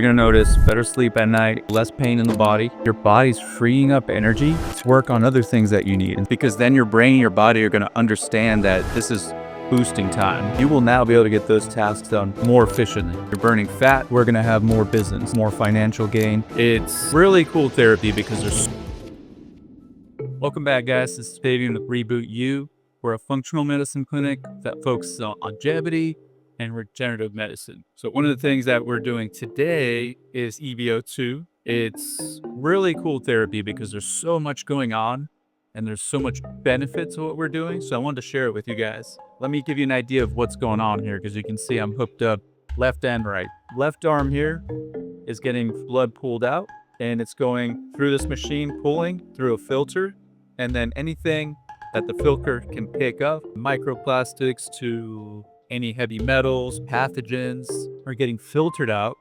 You're gonna notice better sleep at night, less pain in the body. Your body's freeing up energy to work on other things that you need, because then your brain and your body are gonna understand that this is boosting time. You will now be able to get those tasks done more efficiently. You're burning fat, we're gonna have more business, more financial gain. It's really cool therapy because there's... Welcome back, guys. This is Fabien with Reboot U. We're a functional medicine clinic that focuses on longevity and regenerative medicine. So one of the things that we're doing today is EBO2. It's really cool therapy because there's so much going on and there's so much benefit to what we're doing. So I wanted to share it with you guys. Let me give you an idea of what's going on here, because you can see I'm hooked up left and right. Left arm here is getting blood pulled out, and it's going through this machine, pulling through a filter, and then anything that the filter can pick up, microplastics to any heavy metals, pathogens, are getting filtered out,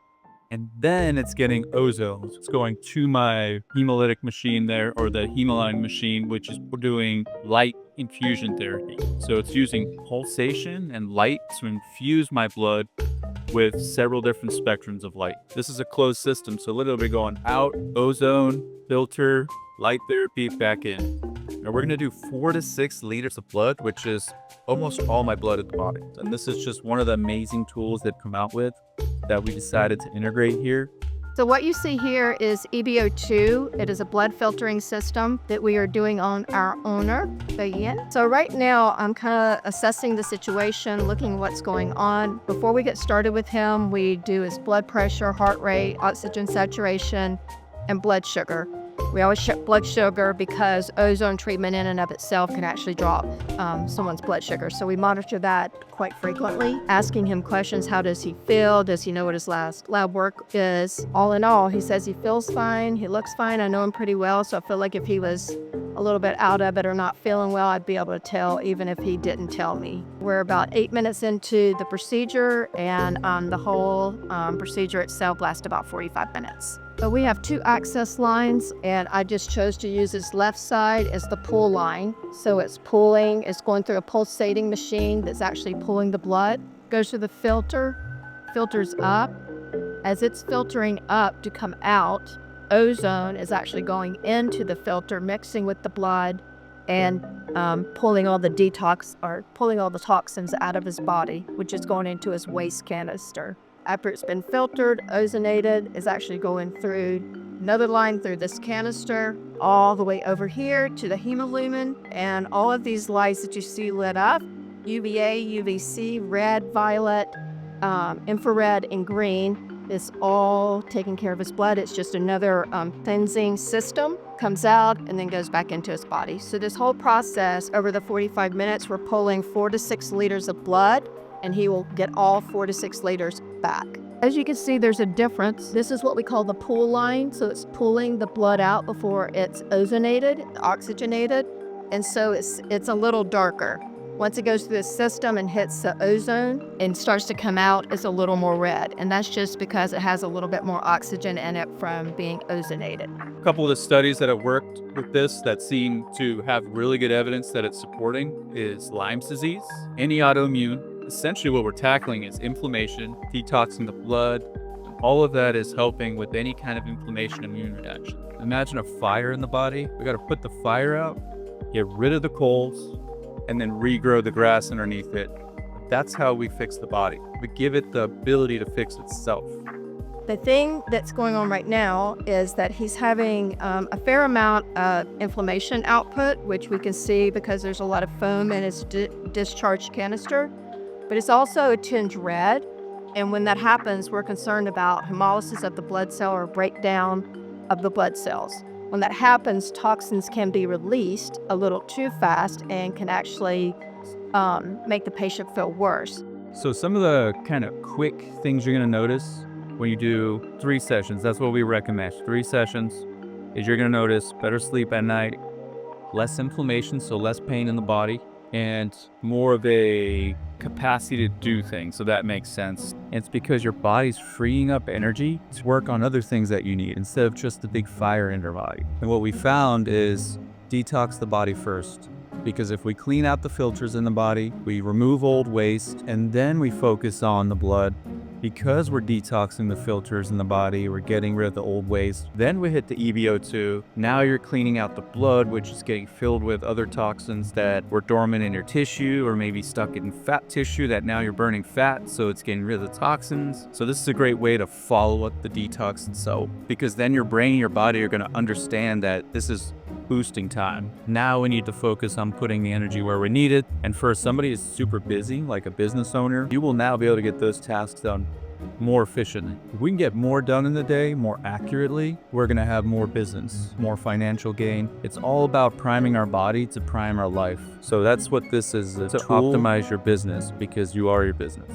and then it's getting ozone. It's going to my hemolytic machine there, or the hemoline machine, which is doing light infusion therapy. So it's using pulsation and light to infuse my blood with several different spectrums of light. This is a closed system, so literally going out, ozone, filter, light therapy, back in. Now we're gonna do 4 to 6 liters of blood, which is almost all my blood in the body. And this is just one of the amazing tools they've come out with that we decided to integrate here. So what you see here is EBO2. It is a blood filtering system that we are doing on our owner, Fabien. So right now I'm kind of assessing the situation, looking what's going on. Before we get started with him, we do his blood pressure, heart rate, oxygen saturation, and blood sugar. We always check blood sugar because ozone treatment in and of itself can actually drop someone's blood sugar. So we monitor that quite frequently, asking him questions. How does he feel? Does he know what his last lab work is? All in all, he says he feels fine. He looks fine. I know him pretty well, so I feel like if he was a little bit out of it or not feeling well, I'd be able to tell even if he didn't tell me. We're about 8 minutes into the procedure, and the whole procedure itself lasts about 45 minutes. So we have 2 access lines, and I just chose to use this left side as the pull line. So it's pulling, it's going through a pulsating machine that's actually pulling the blood, goes through the filter, filters up. As it's filtering up to come out, ozone is actually going into the filter, mixing with the blood and pulling all the toxins out of his body, which is going into his waste canister. After it's been filtered, ozonated, is actually going through another line through this canister, all the way over here to the hemolumen, and all of these lights that you see lit up, UVA, UVC, red, violet, infrared, and green, is all taking care of his blood. It's just another cleansing system, comes out and then goes back into his body. So this whole process, over the 45 minutes, we're pulling 4 to 6 liters of blood, and he will get all 4 to 6 liters back. As you can see, there's a difference. This is what we call the pull line. So it's pulling the blood out before it's ozonated, oxygenated. And so it's a little darker. Once it goes through the system and hits the ozone and starts to come out, it's a little more red. And that's just because it has a little bit more oxygen in it from being ozonated. A couple of the studies that have worked with this that seem to have really good evidence that it's supporting is Lyme's disease, any autoimmune. Essentially what we're tackling is inflammation, detoxing the blood. All of that is helping with any kind of inflammation immune reaction. Imagine a fire in the body. We got to put the fire out, get rid of the coals, and then regrow the grass underneath it. That's how we fix the body. We give it the ability to fix itself. The thing that's going on right now is that he's having a fair amount of inflammation output, which we can see because there's a lot of foam in his discharge canister. But it's also a tinge red, and when that happens, we're concerned about hemolysis of the blood cell or breakdown of the blood cells. When that happens, toxins can be released a little too fast and can actually make the patient feel worse. So some of the kind of quick things you're gonna notice when you do 3 sessions, that's what we recommend, 3 sessions, is you're gonna notice better sleep at night, less inflammation, so less pain in the body, and more of a capacity to do things, so that makes sense. And it's because your body's freeing up energy to work on other things that you need instead of just the big fire in your body. And what we found is detox the body first, because if we clean out the filters in the body, we remove old waste, and then we focus on the blood, Because we're detoxing the filters in the body, we're getting rid of the old waste. Then we hit the EBO2. Now you're cleaning out the blood, which is getting filled with other toxins that were dormant in your tissue or maybe stuck in fat tissue that now you're burning fat, so it's getting rid of the toxins. So this is a great way to follow up the detox itself, because then your brain and your body are going to understand that this is boosting time. Now we need to focus on putting the energy where we need it. And for somebody who's super busy, like a business owner, you will now be able to get those tasks done more efficiently. If we can get more done in the day, more accurately, we're going to have more business, more financial gain. It's all about priming our body to prime our life. So that's what this is, to optimize your business, because you are your business.